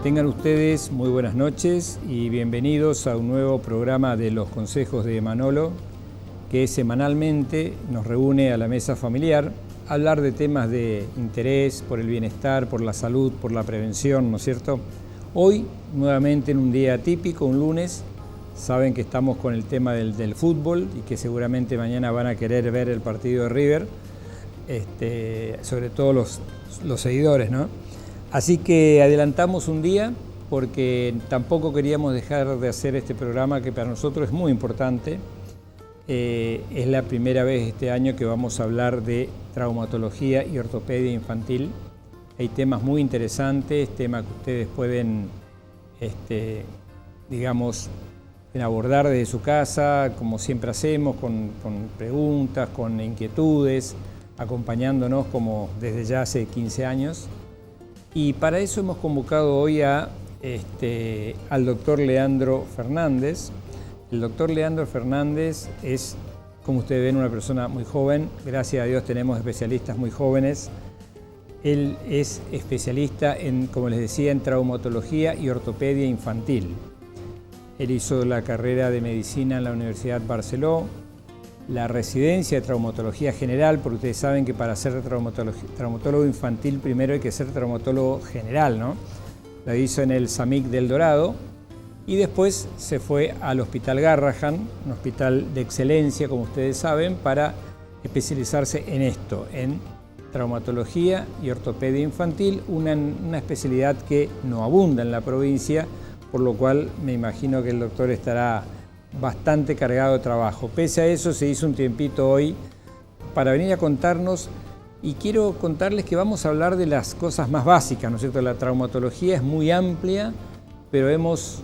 Tengan ustedes muy buenas noches y bienvenidos a un nuevo programa de Los Consejos de Manolo, que semanalmente nos reúne a la mesa familiar a hablar de temas de interés por el bienestar, por la salud, por la prevención, ¿no es cierto? Hoy, nuevamente en un día atípico, un lunes, saben que estamos con el tema del fútbol y que seguramente mañana van a querer ver el partido de River, sobre todo los seguidores, ¿no? Así que adelantamos un día porque tampoco queríamos dejar de hacer este programa que para nosotros es muy importante. Es la primera vez este año que vamos a hablar de traumatología y ortopedia infantil. Hay temas muy interesantes, temas que ustedes pueden, digamos, abordar desde su casa, como siempre hacemos, con preguntas, con inquietudes, acompañándonos como desde ya hace 15 años. Y para eso hemos convocado hoy al doctor Leandro Fernández. El doctor Leandro Fernández es, como ustedes ven, una persona muy joven. Gracias a Dios tenemos especialistas muy jóvenes. Él es especialista en, como les decía, en traumatología y ortopedia infantil. Él hizo la carrera de medicina en la Universidad Barceló, la residencia de traumatología general, porque ustedes saben que para ser traumatólogo infantil primero hay que ser traumatólogo general, ¿no? La hizo en el SAMIC del Dorado y después se fue al Hospital Garrahan, un hospital de excelencia, como ustedes saben, para especializarse en esto, en traumatología y ortopedia infantil, una especialidad que no abunda en la provincia, por lo cual me imagino que el doctor estará bastante cargado de trabajo. Pese a eso, se hizo un tiempito hoy para venir a contarnos, y quiero contarles que vamos a hablar de las cosas más básicas, ¿no es cierto? La traumatología es muy amplia, pero hemos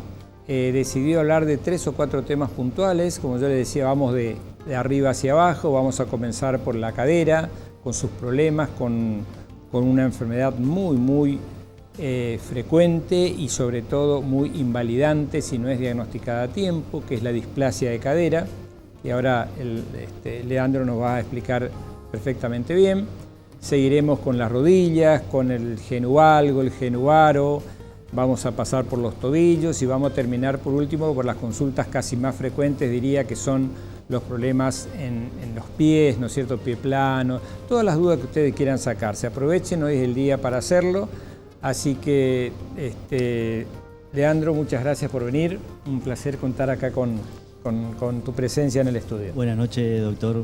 decidido hablar de 3 o 4 temas puntuales. Como yo les decía, vamos de arriba hacia abajo. Vamos a comenzar por la cadera, con sus problemas, con una enfermedad muy frecuente y sobre todo muy invalidante si no es diagnosticada a tiempo, que es la displasia de cadera, y ahora Leandro nos va a explicar perfectamente bien. Seguiremos con las rodillas, con el genuvalgo, el genuvaro, vamos a pasar por los tobillos y vamos a terminar por último por las consultas casi más frecuentes, diría, que son los problemas en los pies, ¿no es cierto?, pie plano, todas las dudas que ustedes quieran sacarse. Aprovechen, hoy es el día para hacerlo. Así que, Leandro, muchas gracias por venir. Un placer contar acá con tu presencia en el estudio. Buenas noches, doctor.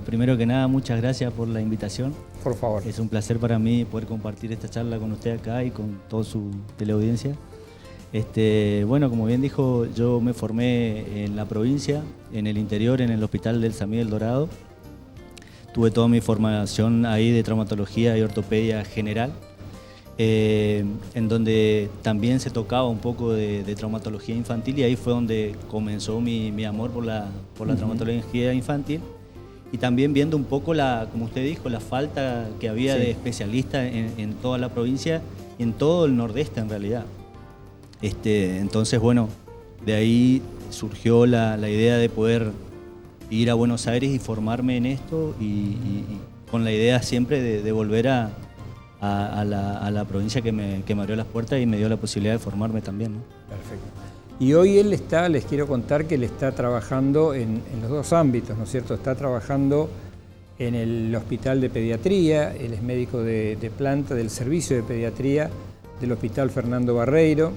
Primero que nada, muchas gracias por la invitación. Por favor. Es un placer para mí poder compartir esta charla con usted acá y con toda su teleaudiencia. Bueno, como bien dijo, yo me formé en la provincia, en el interior, en el Hospital del SAMIC del Dorado. Tuve toda mi formación ahí de traumatología y ortopedia general. En donde también se tocaba un poco de traumatología infantil, y ahí fue donde comenzó mi amor por la traumatología infantil, y también viendo un poco, como usted dijo, la falta que había de especialistas en toda la provincia y en todo el nordeste en realidad. Entonces, bueno, de ahí surgió la idea de poder ir a Buenos Aires y formarme en esto, y con la idea siempre de volver a la provincia que me abrió las puertas y me dio la posibilidad de formarme también, ¿no? Perfecto. Y hoy les quiero contar que él está trabajando en los dos ámbitos, ¿no es cierto? Está trabajando en el Hospital de Pediatría, él es médico de planta del Servicio de Pediatría del Hospital Fernando Barreiro.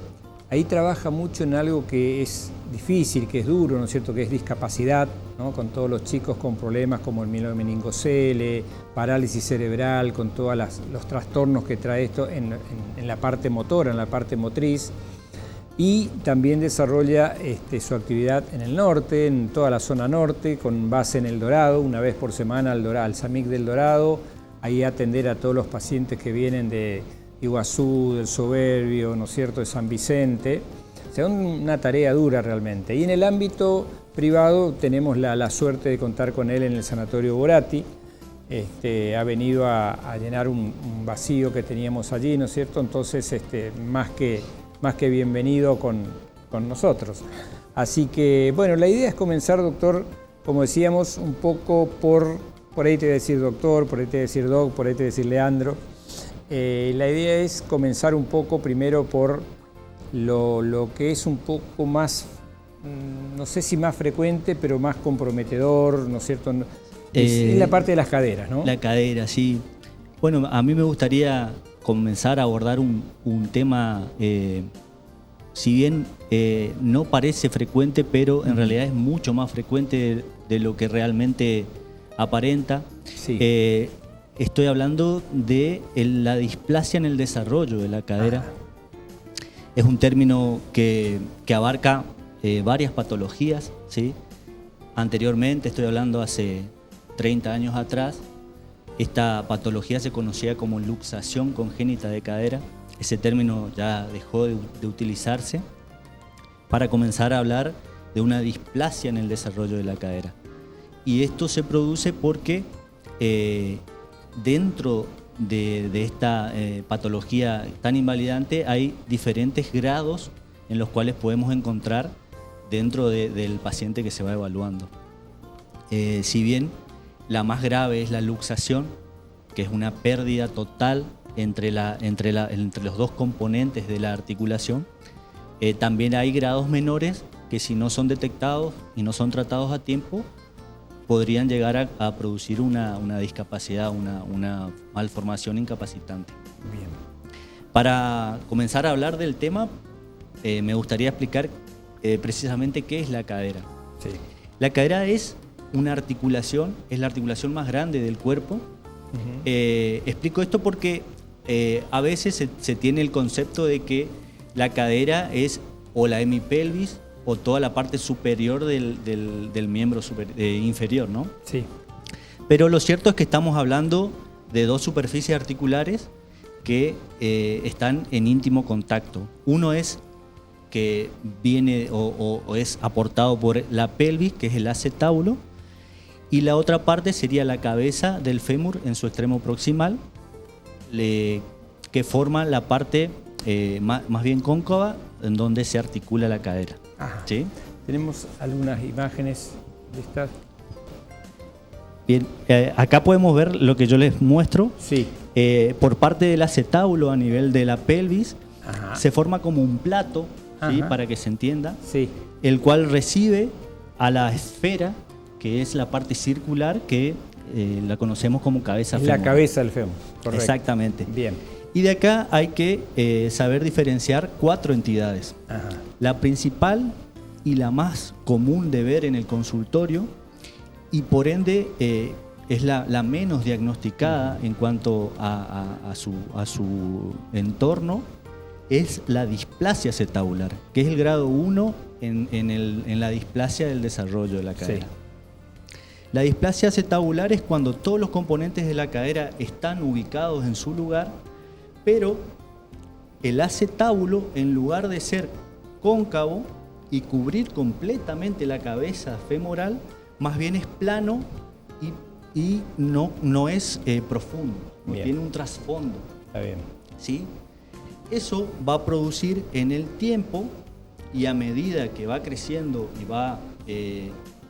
Ahí trabaja mucho en algo que es difícil, que es duro, ¿no es cierto?, que es discapacidad, ¿no?, con todos los chicos con problemas como el meningocele, parálisis cerebral, con todos los trastornos que trae esto en la parte motora, en la parte motriz. Y también desarrolla su actividad en el norte, en toda la zona norte, con base en El Dorado, una vez por semana al SAMIC del Dorado, ahí atender a todos los pacientes que vienen de Iguazú, del Soberbio, ¿no es cierto?, de San Vicente. O sea, una tarea dura realmente. Y en el ámbito privado tenemos la suerte de contar con él en el Sanatorio Borati. Ha venido a llenar un vacío que teníamos allí, ¿no es cierto? Entonces, más que bienvenido con nosotros. Así que, bueno, la idea es comenzar, doctor, como decíamos, un poco por ahí te voy a decir doctor, por ahí te voy a decir doc, por ahí te voy a decir Leandro. La idea es comenzar un poco primero por Lo que es un poco más, no sé si más frecuente, pero más comprometedor, ¿no es cierto? Es la parte de las caderas, ¿no? La cadera, sí. Bueno, a mí me gustaría comenzar a abordar un tema, si bien no parece frecuente, pero en realidad es mucho más frecuente de lo que realmente aparenta. Sí. Estoy hablando de la displasia en el desarrollo de la cadera. Es un término que abarca varias patologías, ¿sí? Anteriormente, estoy hablando hace 30 años atrás, esta patología se conocía como luxación congénita de cadera. Ese término ya dejó de utilizarse para comenzar a hablar de una displasia en el desarrollo de la cadera. Y esto se produce porque dentro de esta patología tan invalidante hay diferentes grados en los cuales podemos encontrar dentro del paciente que se va evaluando. Si bien la más grave es la luxación, que es una pérdida total entre los dos componentes de la articulación, también hay grados menores que, si no son detectados y no son tratados a tiempo, podrían llegar a producir una discapacidad, una malformación incapacitante. Bien. Para comenzar a hablar del tema, me gustaría explicar precisamente qué es la cadera. Sí. La cadera es una articulación, es la articulación más grande del cuerpo. Explico esto porque a veces se tiene el concepto de que la cadera es o la hemipelvis o toda la parte superior del miembro inferior, ¿no? Sí. Pero lo cierto es que estamos hablando de dos superficies articulares que están en íntimo contacto. Uno es que viene o es aportado por la pelvis, que es el acetábulo, y la otra parte sería la cabeza del fémur en su extremo proximal, que forma la parte más bien cóncava en donde se articula la cadera. ¿Sí? Tenemos algunas imágenes de estas. Bien, acá podemos ver lo que yo les muestro. Sí. Por parte del acetábulo a nivel de la pelvis, se forma como un plato, ¿sí? Para que se entienda, sí, el cual recibe a la esfera, que es la parte circular, que la conocemos como cabeza fémur. La cabeza del fémur, correcto. Exactamente. Bien. Y de acá hay que saber diferenciar 4 entidades. La principal y la más común de ver en el consultorio, y por ende es la menos diagnosticada en cuanto a su entorno, es la displasia acetabular, que es el grado 1 en la displasia del desarrollo de la cadera. Sí. La displasia acetabular es cuando todos los componentes de la cadera están ubicados en su lugar, pero el acetábulo, en lugar de ser cóncavo y cubrir completamente la cabeza femoral, más bien es plano y no es profundo, no tiene un trasfondo. Está bien. ¿Sí? Eso va a producir en el tiempo, y a medida que va creciendo y va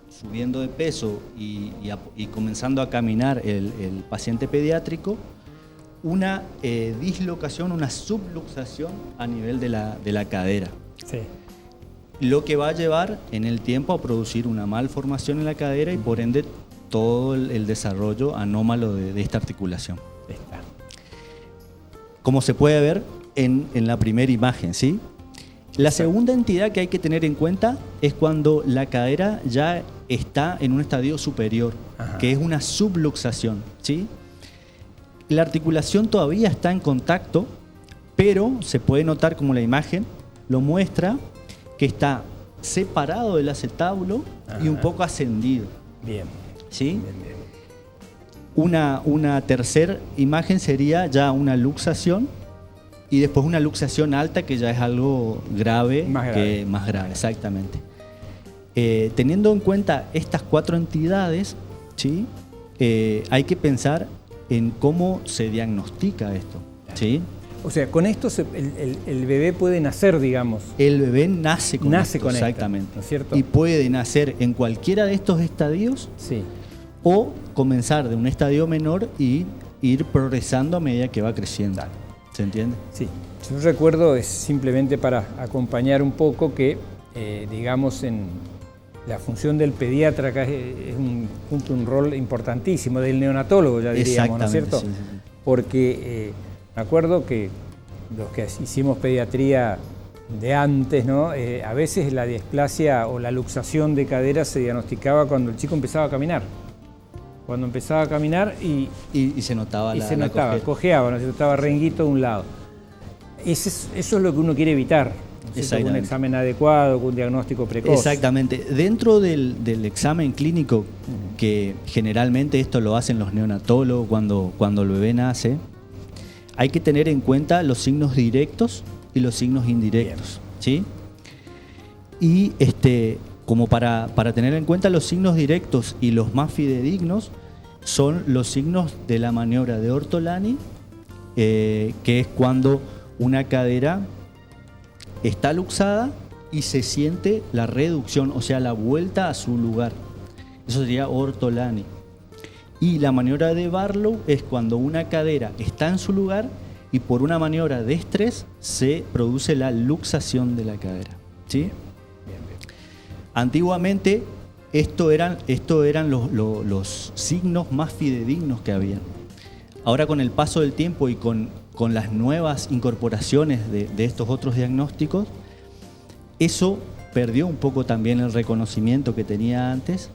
subiendo de peso y comenzando a caminar el paciente pediátrico, una dislocación, una subluxación a nivel de la cadera. Sí. Lo que va a llevar en el tiempo a producir una malformación en la cadera y por ende todo el desarrollo anómalo de esta articulación. Está. Como se puede ver en la primera imagen, ¿sí? La segunda entidad que hay que tener en cuenta es cuando la cadera ya está en un estadio superior, que es una subluxación, ¿sí? La articulación todavía está en contacto, pero se puede notar, como la imagen lo muestra, que está separado del acetábulo y un poco ascendido. Bien. ¿Sí? Bien. Una tercera imagen sería ya una luxación, y después una luxación alta, que ya es algo grave. Más grave, exactamente. Teniendo en cuenta estas 4 entidades, ¿sí? Hay que pensar en cómo se diagnostica esto, ¿sí? O sea, con esto el bebé puede nacer, digamos. El bebé nace con esto, exactamente. ¿No es cierto? Y puede nacer en cualquiera de estos estadios, sí, o comenzar de un estadio menor y ir progresando a medida que va creciendo. ¿Se entiende? Sí. Yo recuerdo, es simplemente para acompañar un poco que, digamos, en la función del pediatra acá cumple un rol importantísimo, del neonatólogo, ya diríamos, ¿no es cierto? Sí, sí, sí. Porque me acuerdo que los que hicimos pediatría de antes, ¿no? A veces la displasia o la luxación de cadera se diagnosticaba cuando el chico empezaba a caminar. Cuando empezaba a caminar y se notaba se notaba, cojeaba, ¿no? Se notaba renguito de un lado. Eso es lo que uno quiere evitar, ¿no? Con un examen adecuado, con un diagnóstico precoz. Exactamente. Dentro del examen clínico, que generalmente esto lo hacen los neonatólogos cuando el bebé nace, hay que tener en cuenta los signos directos y los signos indirectos. ¿Sí? Y como para tener en cuenta los signos directos y los más fidedignos, son los signos de la maniobra de Ortolani, que es cuando una cadera está luxada y se siente la reducción, o sea, la vuelta a su lugar. Eso sería Ortolani. Y la maniobra de Barlow es cuando una cadera está en su lugar y por una maniobra de estrés se produce la luxación de la cadera. ¿Sí? Bien. Antiguamente esto eran los signos más fidedignos que había. Ahora, con el paso del tiempo y con las nuevas incorporaciones de estos otros diagnósticos, eso perdió un poco también el reconocimiento que tenía antes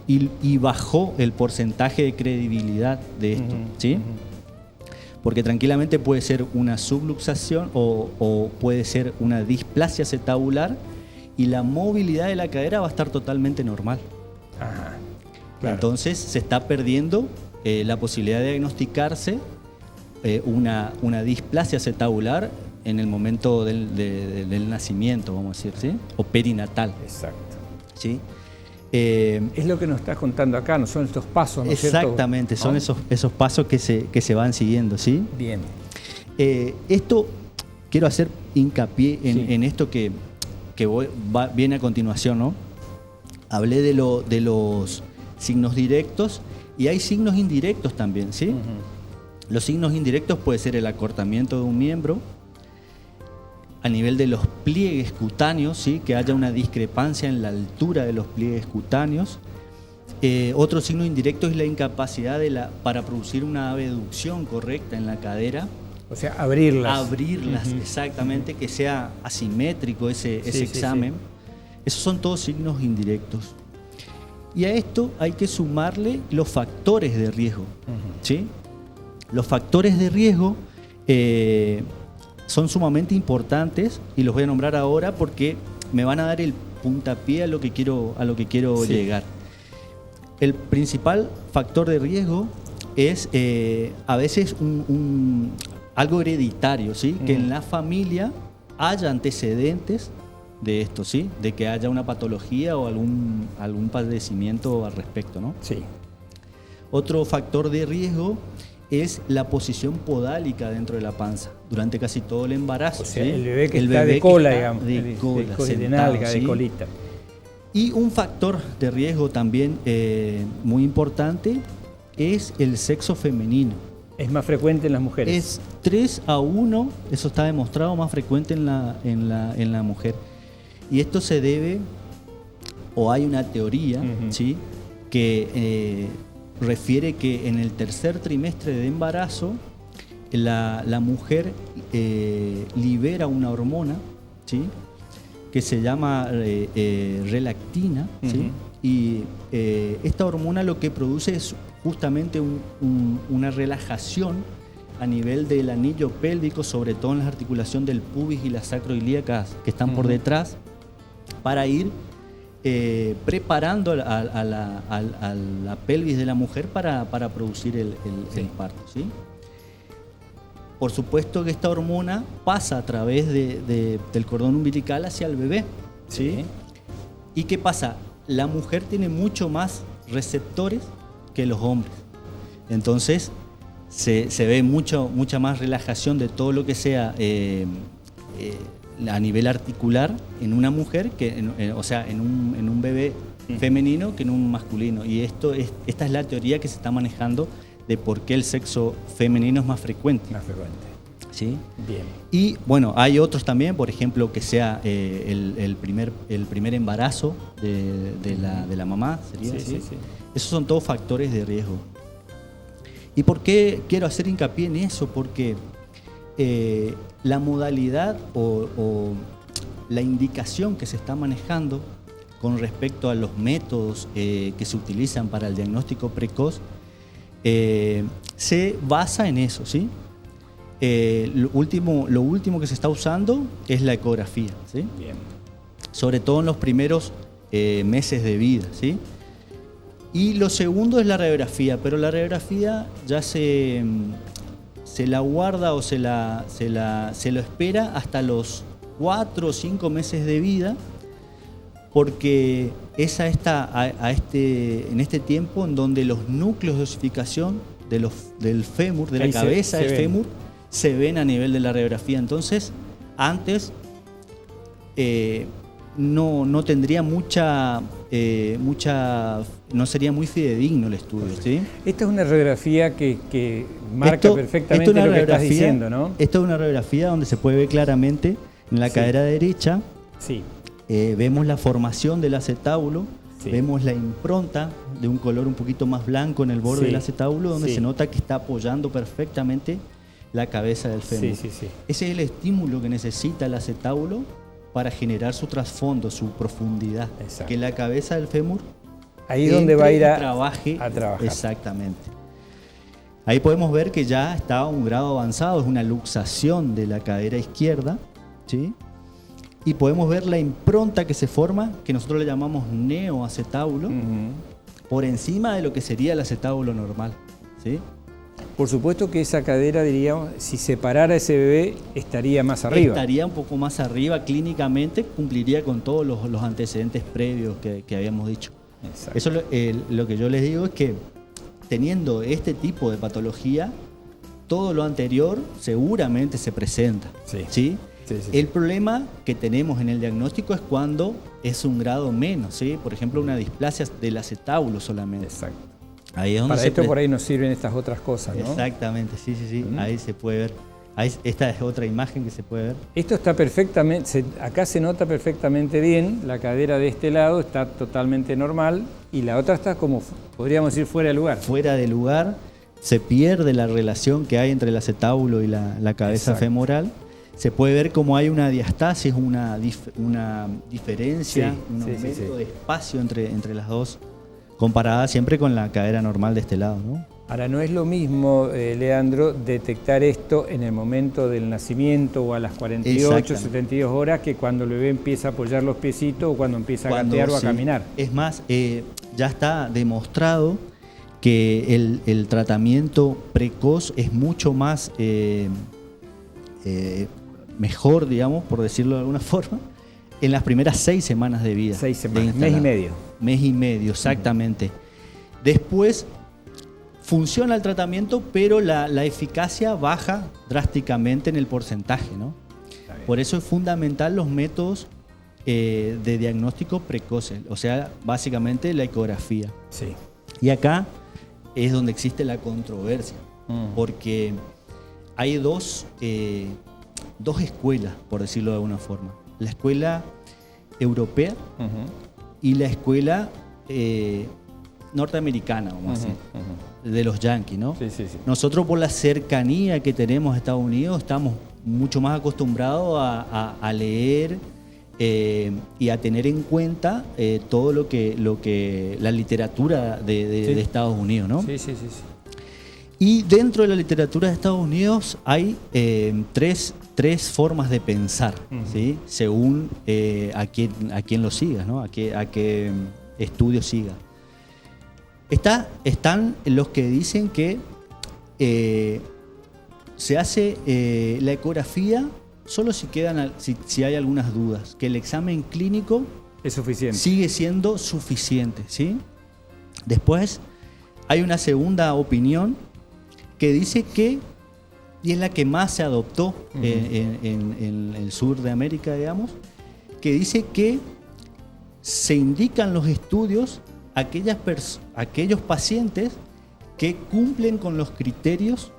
y bajó el porcentaje de credibilidad de esto. ¿Sí? Porque tranquilamente puede ser una subluxación o puede ser una displasia acetabular y la movilidad de la cadera va a estar totalmente normal. Ajá, claro. Entonces se está perdiendo la posibilidad de diagnosticarse una displasia acetabular en el momento del nacimiento, vamos a decir, ¿sí? O perinatal. Exacto. ¿Sí? Es lo que nos estás contando acá, no son estos pasos, ¿no es cierto? Exactamente, son esos pasos que se van siguiendo, ¿sí? Bien. Esto, quiero hacer hincapié en esto que viene a continuación, ¿no? Hablé de los signos directos y hay signos indirectos también, ¿sí? Los signos indirectos puede ser el acortamiento de un miembro, a nivel de los pliegues cutáneos, ¿sí? Que haya una discrepancia en la altura de los pliegues cutáneos. Otro signo indirecto es la incapacidad para producir una abducción correcta en la cadera. O sea, abrirlas. Exactamente, que sea asimétrico ese examen. Sí. Esos son todos signos indirectos. Y a esto hay que sumarle los factores de riesgo. ¿Sí? Los factores de riesgo son sumamente importantes y los voy a nombrar ahora porque me van a dar el puntapié a lo que quiero llegar. El principal factor de riesgo es a veces algo hereditario, ¿sí? Que en la familia haya antecedentes de esto, ¿sí? De que haya una patología o algún padecimiento al respecto, ¿no? Sí. Otro factor de riesgo es la posición podálica dentro de la panza durante casi todo el embarazo. O sea, ¿sí? el bebé que está de cola, digamos. De cola, de nalga, ¿sí? De colita. Y un factor de riesgo también muy importante es el sexo femenino. Es más frecuente en las mujeres. Es 3-1, eso está demostrado, más frecuente en la mujer. Y esto se debe, o hay una teoría, ¿sí? Que refiere que en el tercer trimestre de embarazo la mujer libera una hormona, ¿sí? Que se llama relactina, ¿sí? Y esta hormona lo que produce es justamente una relajación a nivel del anillo pélvico, sobre todo en la articulación del pubis y las sacroilíacas que están por detrás, para ir preparando a la pelvis de la mujer para producir el parto, ¿sí? Por supuesto que esta hormona pasa a través del cordón umbilical hacia el bebé, ¿sí? ¿Y qué pasa? La mujer tiene mucho más receptores que los hombres. Entonces se ve mucha más relajación de todo lo que sea a nivel articular en una mujer, o sea, en un bebé femenino que en un masculino. Y esta es la teoría que se está manejando de por qué el sexo femenino es más frecuente. Más frecuente. ¿sí? Bien. Y bueno, hay otros también, por ejemplo, que sea el primer embarazo de la mamá, sería así. Sí. Esos son todos factores de riesgo. ¿Y por qué quiero hacer hincapié en eso? Porque la modalidad o la indicación que se está manejando con respecto a los métodos que se utilizan para el diagnóstico precoz se basa en eso, ¿sí? Lo último que se está usando es la ecografía, ¿sí? Bien. Sobre todo en los primeros meses de vida, ¿sí? Y lo segundo es la radiografía, pero la radiografía ya se la guarda o se lo espera hasta los 4 o 5 meses de vida, porque es en este tiempo en donde los núcleos de osificación del fémur, de la cabeza del fémur, se ven a nivel de la radiografía. Entonces, antes no tendría no sería muy fidedigno el estudio, ¿sí? Esta es una radiografía que marca perfectamente lo que estás diciendo, ¿no? Esta es una radiografía donde se puede ver claramente en la cadera derecha. Sí. Vemos la formación del acetábulo, sí. Vemos la impronta de un color un poquito más blanco en el borde del acetábulo, donde se nota que está apoyando perfectamente la cabeza del fémur. Sí. Ese es el estímulo que necesita el acetábulo para generar su trasfondo, su profundidad. Exacto. Que la cabeza del fémur ahí es donde va a ir a trabajar. Exactamente. Ahí podemos ver que ya está a un grado avanzado, es una luxación de la cadera izquierda, ¿sí? Y podemos ver la impronta que se forma, que nosotros le llamamos neoacetábulo, por encima de lo que sería el acetábulo normal, ¿sí? Por supuesto que esa cadera, diríamos, si separara ese bebé, estaría más arriba. Estaría un poco más arriba clínicamente, cumpliría con todos los antecedentes previos que habíamos dicho. Exacto. Eso lo que yo les digo es que teniendo este tipo de patología, todo lo anterior seguramente se presenta, ¿sí? El problema que tenemos en el diagnóstico es cuando es un grado menos, ¿sí? Por ejemplo, una displasia del acetábulo solamente. Exacto. Ahí es donde para esto por ahí nos sirven estas otras cosas, ¿no? Exactamente, sí. Ahí se puede ver. Esta es otra imagen que se puede ver. Esto está perfectamente, acá se nota perfectamente bien, la cadera de este lado está totalmente normal y la otra está como, podríamos decir, fuera de lugar. Fuera de lugar, se pierde la relación que hay entre el acetábulo y la cabeza femoral. Se puede ver como hay una diastasis, una diferencia, un aumento de espacio entre las dos, comparada siempre con la cadera normal de este lado, ¿no? Ahora, no es lo mismo, Leandro, detectar esto en el momento del nacimiento o a las 48, 72 horas que cuando el bebé empieza a apoyar los piecitos o cuando empieza a gatear o a caminar. Es más, ya está demostrado que el tratamiento precoz es mucho más mejor, digamos, por decirlo de alguna forma, en las primeras 6 semanas de vida. 6 semanas, mes y medio. Mes y medio, exactamente. Después funciona el tratamiento, pero la eficacia baja drásticamente en el porcentaje, ¿no? Por eso es fundamental los métodos de diagnóstico precoces, o sea, básicamente la ecografía. Sí. Y acá es donde existe la controversia, porque hay dos escuelas, por decirlo de alguna forma. La escuela europea y la escuela norteamericana, vamos a decir, de los yanquis, ¿no? Sí. Nosotros, por la cercanía que tenemos a Estados Unidos, estamos mucho más acostumbrados a leer y a tener en cuenta todo lo que la literatura de Estados Unidos, ¿no? Sí. Y dentro de la literatura de Estados Unidos hay tres formas de pensar, ¿sí? Según a quién lo sigas, ¿no? A qué estudio siga. Están los que dicen que se hace la ecografía solo si hay algunas dudas, que el examen clínico es suficiente. Sigue siendo suficiente, ¿sí? Después hay una segunda opinión que dice que, y es la que más se adoptó en el sur de América, digamos, que dice que se indican los estudios aquellos pacientes que cumplen con los criterios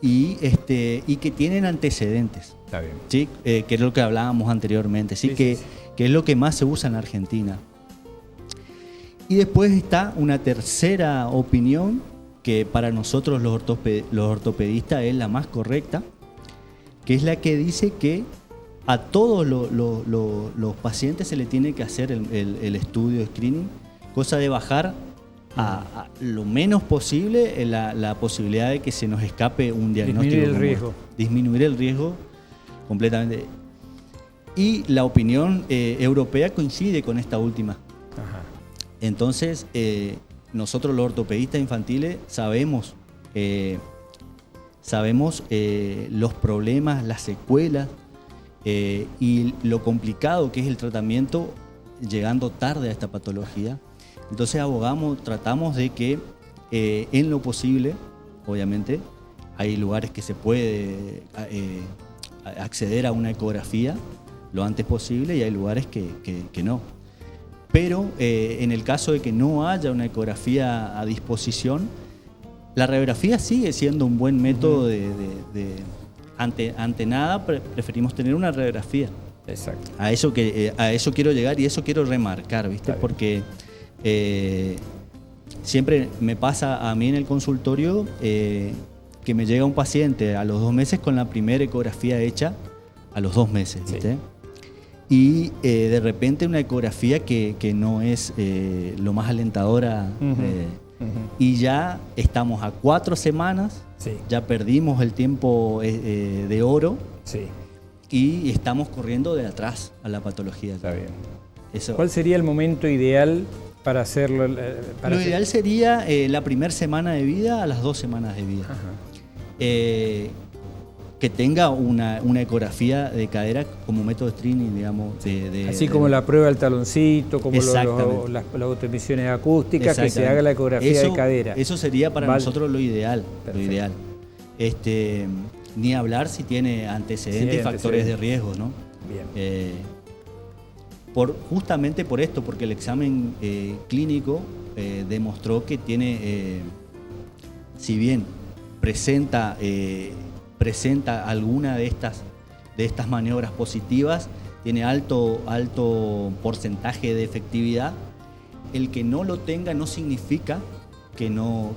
y que tienen antecedentes. Está bien. ¿Sí? Que es lo que hablábamos anteriormente, ¿sí? Que es lo que más se usa en la Argentina. Y después está una tercera opinión que para nosotros los ortopedistas es la más correcta, que es la que dice que a todos los pacientes se le tiene que hacer el estudio de screening, cosa de bajar a lo menos posible la posibilidad de que se nos escape un diagnóstico. Disminuir el riesgo. Disminuir el riesgo completamente. Y la opinión europea coincide con esta última. Ajá. Entonces, nosotros los ortopedistas infantiles sabemos los problemas, las secuelas y lo complicado que es el tratamiento llegando tarde a esta patología. Entonces tratamos de que en lo posible, obviamente, hay lugares que se puede acceder a una ecografía lo antes posible y hay lugares que no. Pero en el caso de que no haya una ecografía a disposición, la radiografía sigue siendo un buen método ante nada preferimos tener una radiografía. Exacto. A eso quiero llegar y eso quiero remarcar, ¿viste? Porque siempre me pasa a mí en el consultorio que me llega un paciente a los 2 meses con la primera ecografía hecha a los 2 meses, ¿viste? Sí. Y de repente una ecografía que no es lo más alentadora. Y ya estamos a 4 semanas, sí. Ya perdimos el tiempo de oro, sí. Y estamos corriendo de atrás a la patología. Está bien. ¿Cuál sería el momento ideal para hacerlo? Ideal sería la primera semana de vida a las 2 semanas de vida. Que tenga una ecografía de cadera como método de screening, digamos. Así como la prueba del taloncito, como las autoemisiones acústicas, que se haga la ecografía de cadera. Eso sería para nosotros lo ideal. Lo ideal. Ni hablar si tiene antecedentes y factores de riesgo, ¿no? Bien. Justamente por esto, porque el examen clínico demostró que tiene, si bien presenta alguna de estas maniobras positivas, tiene alto porcentaje de efectividad. El que no lo tenga no significa que no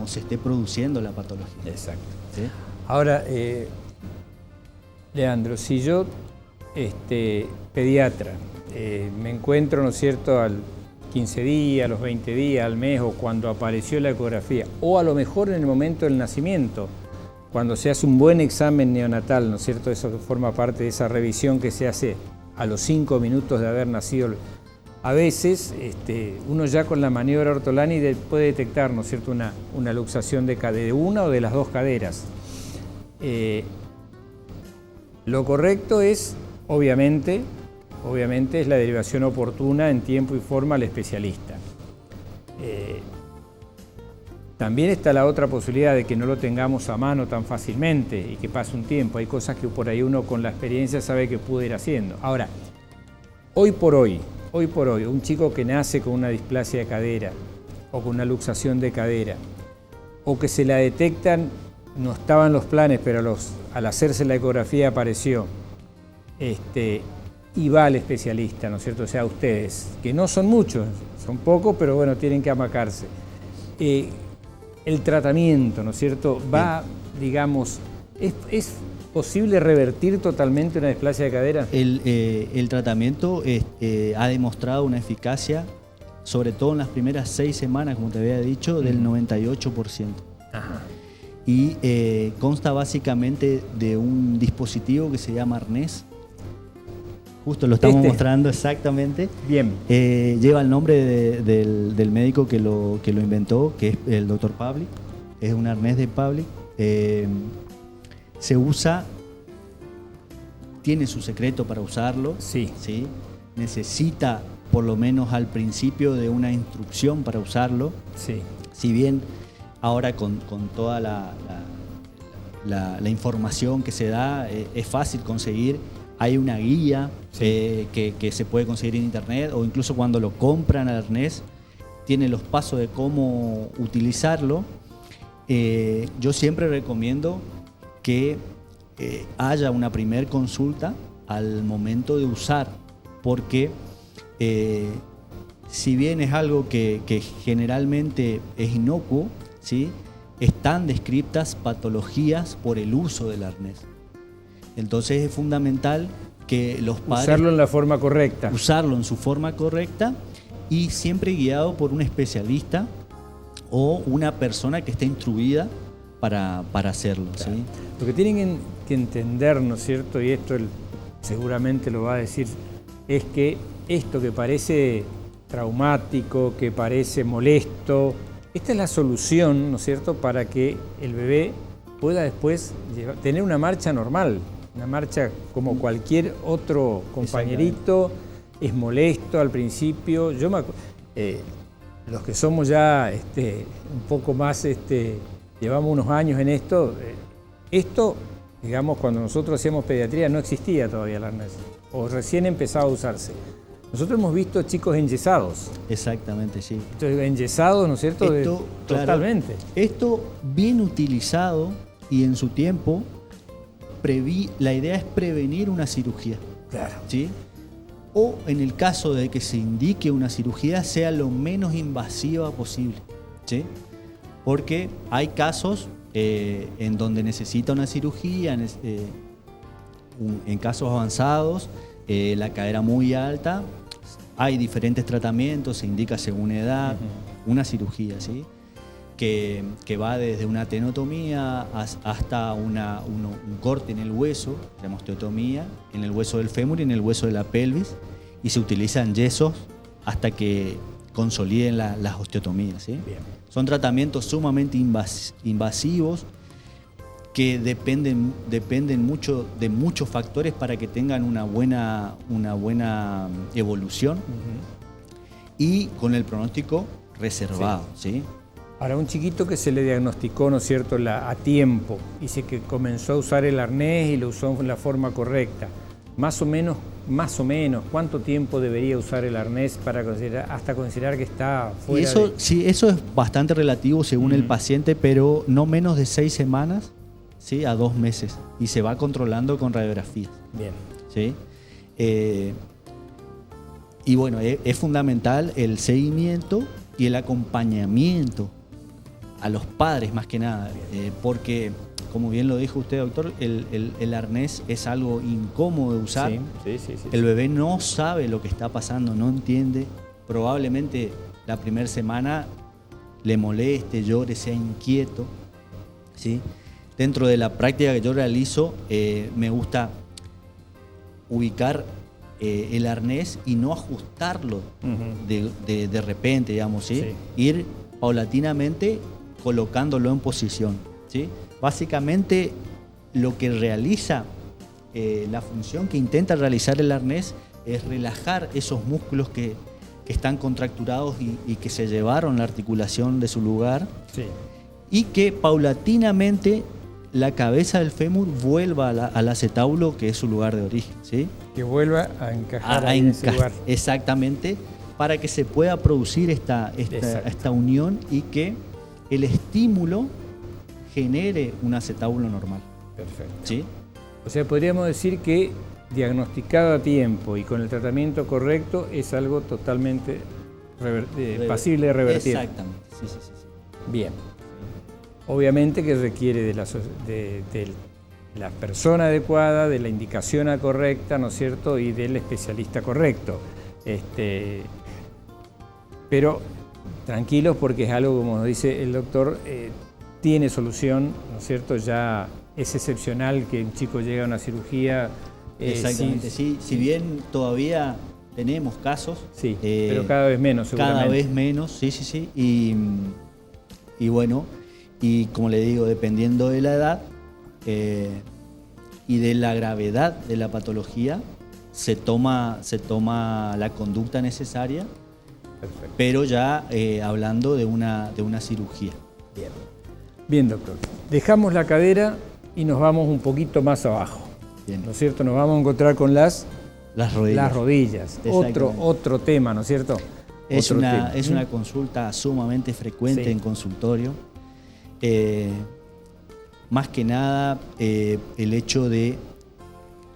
se esté produciendo la patología. Exacto. ¿Sí? Ahora, Leandro, si yo, pediatra, me encuentro, ¿no es cierto?, al 15 días, a los 20 días, al mes, o cuando apareció la ecografía, o a lo mejor en el momento del nacimiento, cuando se hace un buen examen neonatal, ¿no es cierto? Eso forma parte de esa revisión que se hace a los 5 minutos de haber nacido. A veces uno ya con la maniobra Ortolani puede detectar, ¿no es cierto?, una luxación de una o de las 2 caderas. Lo correcto es, obviamente, es la derivación oportuna en tiempo y forma al especialista. También está la otra posibilidad de que no lo tengamos a mano tan fácilmente y que pase un tiempo. Hay cosas que por ahí uno con la experiencia sabe que puede ir haciendo. Ahora, hoy por hoy, un chico que nace con una displasia de cadera o con una luxación de cadera, o que se la detectan, no estaban los planes, pero al hacerse la ecografía apareció, y va al especialista, ¿no es cierto? O sea, ustedes, que no son muchos, son pocos, pero bueno, tienen que amacarse. El tratamiento, ¿no es cierto? Va, digamos, ¿es posible revertir totalmente una displasia de cadera? El tratamiento ha demostrado una eficacia, sobre todo en las primeras 6 semanas, como te había dicho, del 98%. Ajá. Y consta básicamente de un dispositivo que se llama arnés. Justo lo estamos mostrando exactamente. Bien. Lleva el nombre del médico que lo inventó, que es el Dr. Pavlik. Es un arnés de Pavlik. Se usa, tiene su secreto para usarlo. Sí. ¿Sí? Necesita, por lo menos al principio, de una instrucción para usarlo. Sí. Si bien ahora con toda la información que se da es fácil conseguir. Hay una guía que se puede conseguir en internet, o incluso cuando lo compran al arnés, tiene los pasos de cómo utilizarlo. Yo siempre recomiendo que haya una primer consulta al momento de usar, porque si bien es algo que generalmente es inocuo, ¿sí?, están descritas patologías por el uso del arnés. Entonces es fundamental que los padres... Usarlo en la forma correcta. Usarlo en su forma correcta y siempre guiado por un especialista o una persona que esté instruida para hacerlo. Claro. ¿Sí? Lo que tienen que entender, ¿no es cierto?, y esto él seguramente lo va a decir, es que esto que parece traumático, que parece molesto, esta es la solución, ¿no es cierto?, para que el bebé pueda después tener una marcha normal, una marcha como cualquier otro compañerito. Es molesto al principio. Yo me los que somos ya un poco más, llevamos unos años en esto, digamos, cuando nosotros hacíamos pediatría no existía todavía el arnés, o recién empezaba a usarse. Nosotros hemos visto chicos enyesados. Exactamente, sí. Entonces, enyesados, ¿no es cierto? Esto, totalmente. Claro, esto bien utilizado y en su tiempo, la idea es prevenir una cirugía. Claro. ¿Sí? O en el caso de que se indique una cirugía, sea lo menos invasiva posible. ¿Sí? Porque hay casos en donde necesita una cirugía, en casos avanzados, la cadera muy alta, hay diferentes tratamientos, se indica según edad, una cirugía, ¿sí?, que va desde una tenotomía hasta un corte en el hueso, la osteotomía, en el hueso del fémur y en el hueso de la pelvis, y se utilizan yesos hasta que consoliden las osteotomías, ¿sí? Bien. Son tratamientos sumamente invasivos que dependen mucho de muchos factores para que tengan una buena evolución y con el pronóstico reservado, ¿sí? Para un chiquito que se le diagnosticó, ¿no es cierto?, a tiempo, y que comenzó a usar el arnés y lo usó en la forma correcta, más o menos, ¿cuánto tiempo debería usar el arnés para considerar que está fuera? Y eso, sí, eso es bastante relativo según el paciente, pero no menos de 6 semanas, ¿sí?, a 2 meses, y se va controlando con radiografías. Bien. ¿Sí? Y bueno, es fundamental el seguimiento y el acompañamiento a los padres más que nada, porque, como bien lo dijo usted, doctor, el arnés es algo incómodo de usar. Sí. El bebé no sabe lo que está pasando, no entiende. Probablemente la primera semana le moleste, llore, sea inquieto, ¿sí? Dentro de la práctica que yo realizo, me gusta ubicar el arnés y no ajustarlo de repente, digamos, ¿sí? Ir paulatinamente colocándolo en posición, ¿sí? Básicamente lo que realiza, la función que intenta realizar el arnés es relajar esos músculos que están contracturados y que se llevaron la articulación de su lugar, sí, y que paulatinamente la cabeza del fémur vuelva al acetábulo, que es su lugar de origen, ¿sí? Que vuelva a encajar en ese lugar. Exactamente, para que se pueda producir esta unión y que el estímulo genere un acetábulo normal. Perfecto. ¿Sí? O sea, podríamos decir que diagnosticado a tiempo y con el tratamiento correcto es algo totalmente pasible de revertir. Exactamente, sí. Bien. Obviamente que requiere de la persona adecuada, de la indicación correcta, ¿no es cierto?, y del especialista correcto. Pero tranquilos, porque es algo, como nos dice el doctor, tiene solución, ¿no es cierto? Ya es excepcional que un chico llegue a una cirugía. Exactamente, sí. Si bien todavía tenemos casos. Sí, pero cada vez menos, seguramente. Cada vez menos, sí. Y bueno, y como le digo, dependiendo de la edad y de la gravedad de la patología, se toma la conducta necesaria. Perfecto. Pero ya hablando de una cirugía. Bien, doctor. Dejamos la cadera y nos vamos un poquito más abajo. Bien. ¿No es cierto? Nos vamos a encontrar con las rodillas. Las rodillas. Otro tema, ¿no es cierto? Es una consulta sumamente frecuente en consultorio. más que nada el hecho de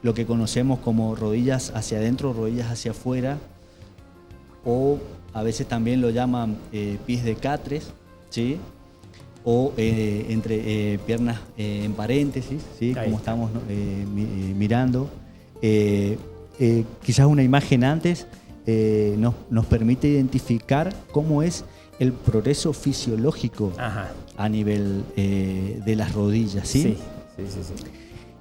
lo que conocemos como rodillas hacia adentro, rodillas hacia afuera, o a veces también lo llaman pies de catres, ¿sí? O entre piernas en paréntesis, ¿sí? Como estamos mirando. Quizás una imagen antes nos permite identificar cómo es el progreso fisiológico a nivel de las rodillas, ¿sí? Sí.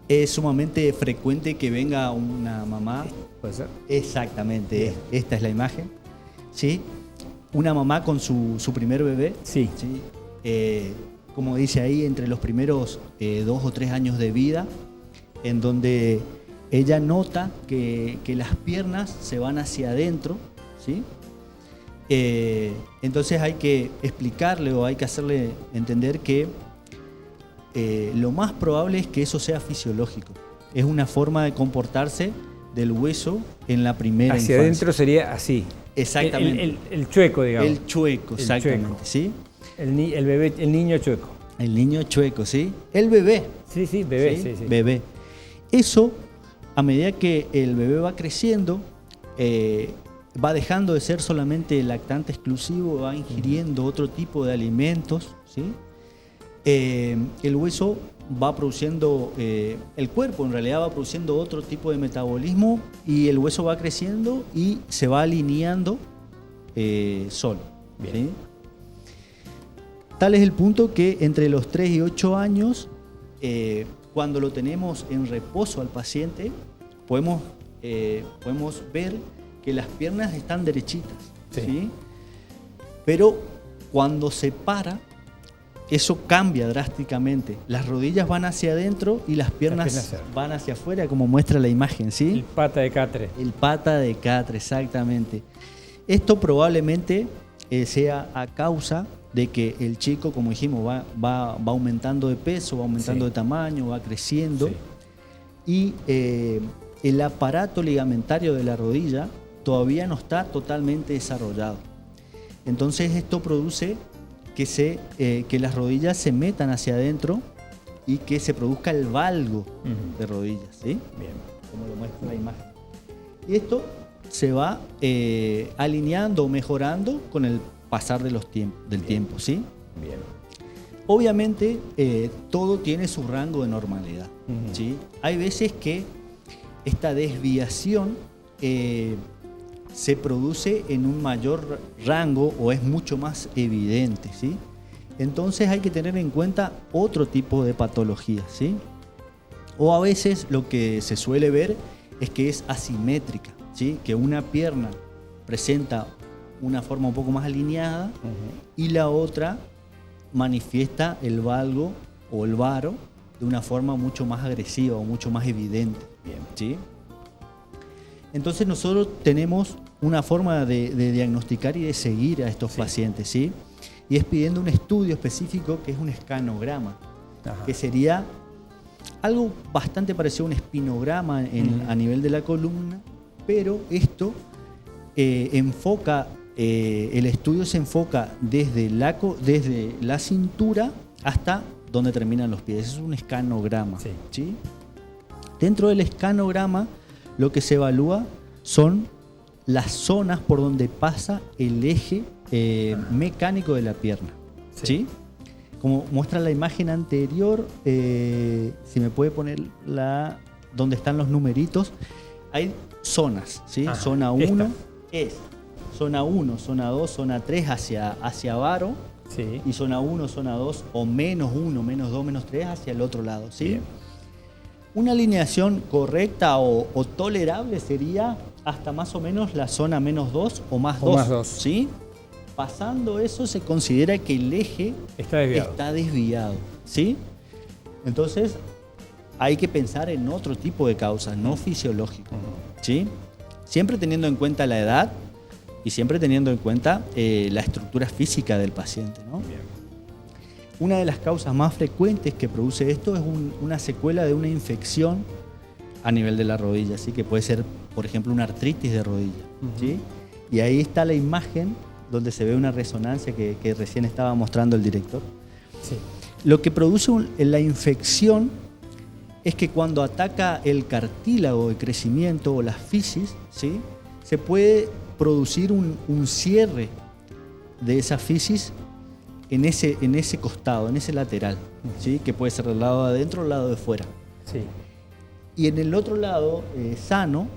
Es sumamente frecuente que venga una mamá. ¿Puede ser? Exactamente, Bien. esta es la imagen, ¿sí? Una mamá con su primer bebé, Sí. ¿sí? Como dice ahí, entre los primeros 2 o 3 años de vida, en donde ella nota que las piernas se van hacia adentro, ¿sí? Entonces hay que explicarle o hay que hacerle entender que lo más probable es que eso sea fisiológico. Es una forma de comportarse del hueso en la primera Hacia infancia. adentro sería así. Exactamente. El chueco, digamos. El chueco, El exactamente, chueco. ¿sí? El bebé, el niño chueco. El niño chueco, ¿sí? El bebé. Sí, bebé, sí. Bebé. Eso, a medida que el bebé va creciendo, va dejando de ser solamente lactante exclusivo, va ingiriendo otro tipo de alimentos, ¿sí? El hueso va produciendo, el cuerpo en realidad va produciendo otro tipo de metabolismo y el hueso va creciendo y se va alineando solo. ¿Sí? Tal es el punto que entre los 3 y 8 años, cuando lo tenemos en reposo al paciente, podemos ver que las piernas están derechitas, ¿sí? Pero cuando se para, eso cambia drásticamente. Las rodillas van hacia adentro y las piernas van hacia afuera, como muestra la imagen, ¿sí? El pata de catre. El pata de catre, exactamente. Esto probablemente sea a causa de que el chico, como dijimos, va aumentando de peso, va aumentando de tamaño, va creciendo. Y el aparato ligamentario de la rodilla todavía no está totalmente desarrollado. Entonces esto produce que las rodillas se metan hacia adentro y que se produzca el valgo de rodillas, ¿sí? Bien. Como lo muestra la imagen. Y esto se va alineando o mejorando con el pasar del tiempo, ¿sí? Bien. Obviamente todo tiene su rango de normalidad, ¿sí? Hay veces que esta desviación se produce en un mayor rango o es mucho más evidente, ¿sí? Entonces hay que tener en cuenta otro tipo de patologías, ¿sí? O a veces lo que se suele ver es que es asimétrica, ¿sí? Que una pierna presenta una forma un poco más alineada y la otra manifiesta el valgo o el varo de una forma mucho más agresiva o mucho más evidente. Bien. ¿Sí? Entonces nosotros tenemos una forma de diagnosticar y de seguir a estos pacientes, ¿sí? Y es pidiendo un estudio específico que es un escanograma, que sería algo bastante parecido a un espinograma a nivel de la columna, pero esto enfoca, el estudio se enfoca desde la cintura hasta donde terminan los pies. Es un escanograma, ¿sí? Dentro del escanograma lo que se evalúa son las zonas por donde pasa el eje mecánico de la pierna, ¿sí? Como muestra la imagen anterior, si me puede poner donde están los numeritos, hay zonas, ¿sí? Zona 1 es zona 1, zona 2, zona 3 hacia varo, y zona 1, zona 2 o menos 1, menos 2, menos 3 hacia el otro lado, ¿sí? Bien. Una alineación correcta o tolerable sería hasta más o menos la zona menos 2 o más 2, ¿sí? Pasando eso se considera que el eje está desviado, ¿sí? Entonces hay que pensar en otro tipo de causas, no fisiológicas, ¿sí? Siempre teniendo en cuenta la edad y siempre teniendo en cuenta la estructura física del paciente, ¿no? Bien. Una de las causas más frecuentes que produce esto es una secuela de una infección a nivel de la rodilla, ¿sí? Que puede ser, por ejemplo, una artritis de rodilla, ¿sí? Y ahí está la imagen donde se ve una resonancia que recién estaba mostrando el director. Lo que produce la infección es que cuando ataca el cartílago de crecimiento o las fisis, ¿sí? Se puede producir un cierre de esa fisis en ese costado, en ese lateral, ¿sí? Que puede ser del lado de adentro o del lado de fuera. Sí. Y en el otro lado, sano,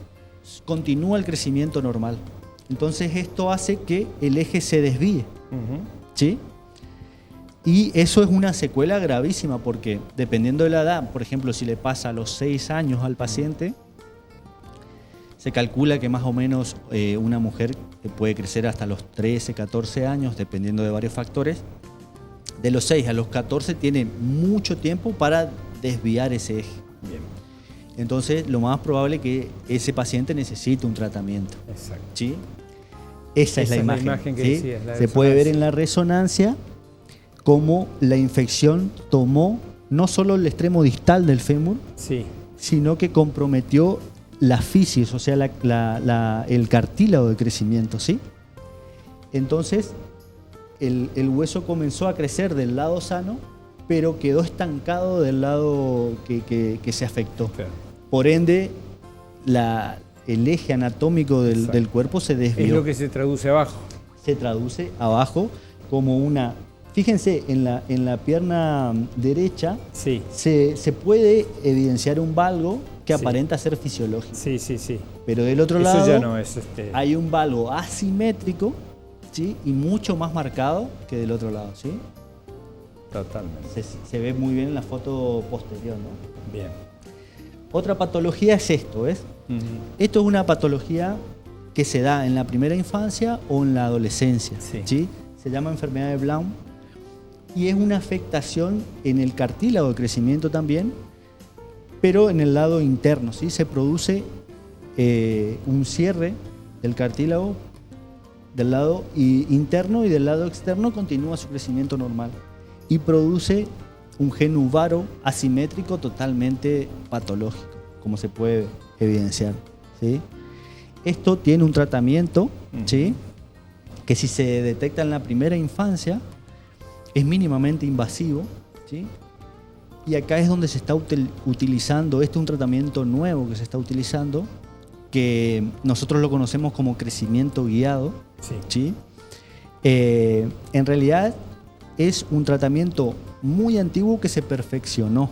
continúa el crecimiento normal. Entonces esto hace que el eje se desvíe, ¿sí? Y eso es una secuela gravísima porque dependiendo de la edad, por ejemplo, si le pasa a los 6 años al paciente, se calcula que más o menos una mujer puede crecer hasta los 13, 14 años, dependiendo de varios factores. De los 6 a los 14 tiene mucho tiempo para desviar ese eje. Bien. Entonces, lo más probable es que ese paciente necesite un tratamiento. Exacto. ¿Sí? Esa es la imagen. Que ¿sí? decías, Se puede ver en la resonancia cómo la infección tomó no solo el extremo distal del fémur, sí, sino que comprometió la fisis, o sea, el cartílago de crecimiento, ¿sí? Entonces, el hueso comenzó a crecer del lado sano, pero quedó estancado del lado que se afectó. claro. Por ende, el eje anatómico del cuerpo se desvió. Es lo que se traduce abajo. Se traduce abajo como una... Fíjense, en la pierna derecha Sí. se puede evidenciar un valgo que Sí. aparenta ser fisiológico. Sí, sí, sí. Pero del otro Eso lado ya no es hay un valgo asimétrico, ¿sí? Y mucho más marcado que del otro lado, ¿sí? Totalmente. Se ve muy bien en la foto posterior, ¿no? Bien. Otra patología es esto, ¿ves? Esto es una patología que se da en la primera infancia o en la adolescencia, Sí. ¿sí? Se llama enfermedad de Blount y es una afectación en el cartílago de crecimiento también, pero en el lado interno, ¿sí? Se produce un cierre del cartílago del lado interno y del lado externo continúa su crecimiento normal y produce un gen varo asimétrico totalmente patológico, como se puede evidenciar, ¿sí? Esto tiene un tratamiento, ¿sí? Que si se detecta en la primera infancia es mínimamente invasivo, ¿sí? Y acá es donde se está utilizando, este es un tratamiento nuevo que se está utilizando, que nosotros lo conocemos como crecimiento guiado, Sí. ¿sí? En realidad es un tratamiento muy antiguo que se perfeccionó.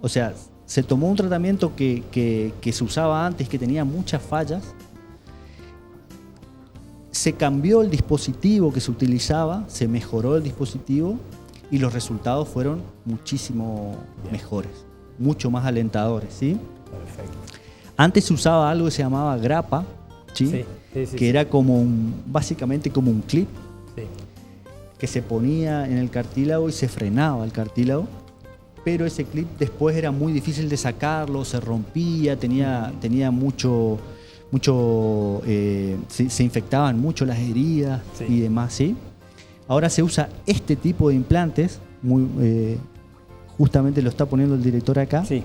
O sea, se tomó un tratamiento que se usaba antes, que tenía muchas fallas, se cambió el dispositivo que se utilizaba, se mejoró el dispositivo y los resultados fueron muchísimo mejores, mucho más alentadores, ¿sí? Perfecto. Antes se usaba algo que se llamaba grapa, ¿sí? Sí, sí, sí, Que era como básicamente como un clip Sí. que se ponía en el cartílago y se frenaba el cartílago, pero ese clip después era muy difícil de sacarlo, se rompía, tenía se infectaban mucho las heridas Sí. y demás, ¿sí? Ahora se usa este tipo de implantes, justamente lo está poniendo el director acá, Sí.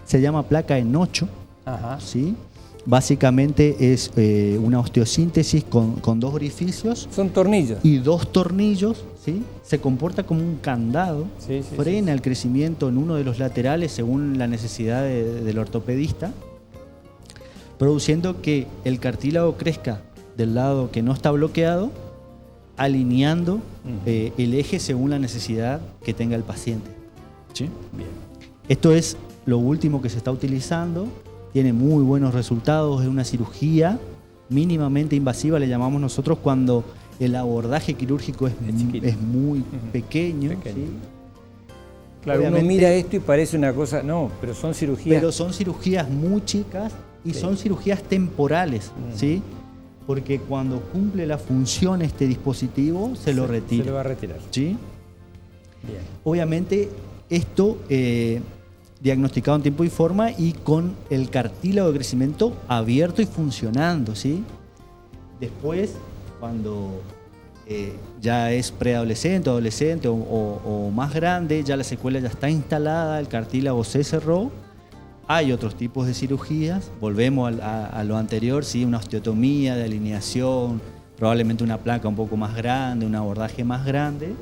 se llama placa en 8, Ajá. ¿sí? Básicamente es una osteosíntesis con 2 orificios Son tornillos. y 2 tornillos, ¿sí? Se comporta como un candado, Sí, sí, frena el crecimiento en uno de los laterales según la necesidad del ortopedista, produciendo que el cartílago crezca del lado que no está bloqueado, alineando el eje según la necesidad que tenga el paciente, ¿sí? Bien. Esto es lo último que se está utilizando, tiene muy buenos resultados, es una cirugía mínimamente invasiva, le llamamos nosotros cuando el abordaje quirúrgico es muy pequeño. Pequeño. ¿sí? Claro, Obviamente, uno mira esto y parece una cosa, no, pero son cirugías. pero son cirugías muy chicas y Sí. son cirugías temporales, ¿sí? Porque cuando cumple la función este dispositivo se lo retira. Se lo va a retirar. ¿Sí? Bien. Obviamente esto diagnosticado en tiempo y forma y con el cartílago de crecimiento abierto y funcionando, ¿sí? Después, cuando ya es preadolescente, adolescente o más grande, ya la secuela ya está instalada, el cartílago se cerró, hay otros tipos de cirugías, volvemos a lo anterior, ¿sí? Una osteotomía de alineación, probablemente una placa un poco más grande, un abordaje más grande.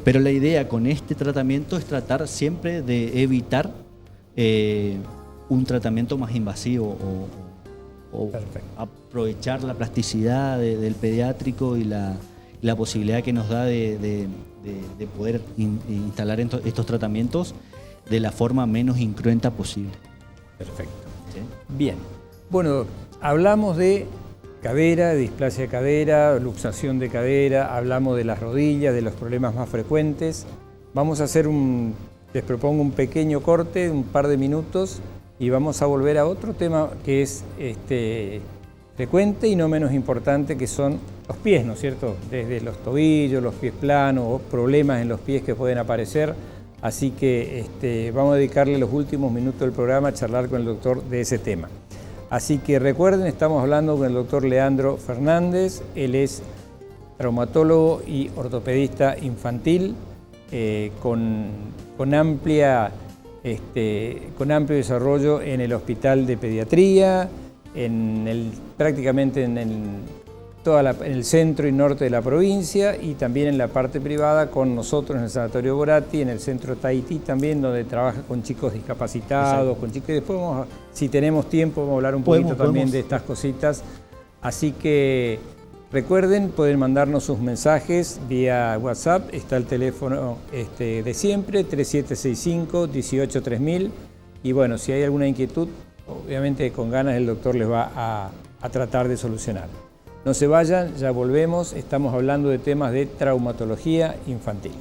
Pero la idea con este tratamiento es tratar siempre de evitar un tratamiento más invasivo o aprovechar la plasticidad del pediátrico y la posibilidad que nos da de poder instalar estos tratamientos de la forma menos incruenta posible. Perfecto. ¿Sí? Bien. Bueno, hablamos de cadera, de displasia de cadera, luxación de cadera, hablamos de las rodillas, de los problemas más frecuentes. Vamos a hacer les propongo un pequeño corte, un par de minutos, y vamos a volver a otro tema que es frecuente y no menos importante, que son los pies, ¿no es cierto? Desde los tobillos, los pies planos, o problemas en los pies que pueden aparecer. Así que vamos a dedicarle los últimos minutos del programa a charlar con el doctor de ese tema. Así que recuerden, estamos hablando con el doctor Leandro Fernández. Él es traumatólogo y ortopedista infantil con amplio desarrollo en el Hospital de Pediatría, prácticamente en el centro y norte de la provincia, y también en la parte privada con nosotros en el Sanatorio Boratti, en el centro Tahití también, donde trabaja con chicos discapacitados. Exacto. Con chicos. Después si tenemos tiempo, vamos a hablar un poquito también de estas cositas. Así que recuerden, pueden mandarnos sus mensajes vía WhatsApp. Está el teléfono de siempre, 3765-183000. Y bueno, si hay alguna inquietud, obviamente con ganas el doctor les va a tratar de solucionar. No se vayan, ya volvemos. Estamos hablando de temas de traumatología infantil.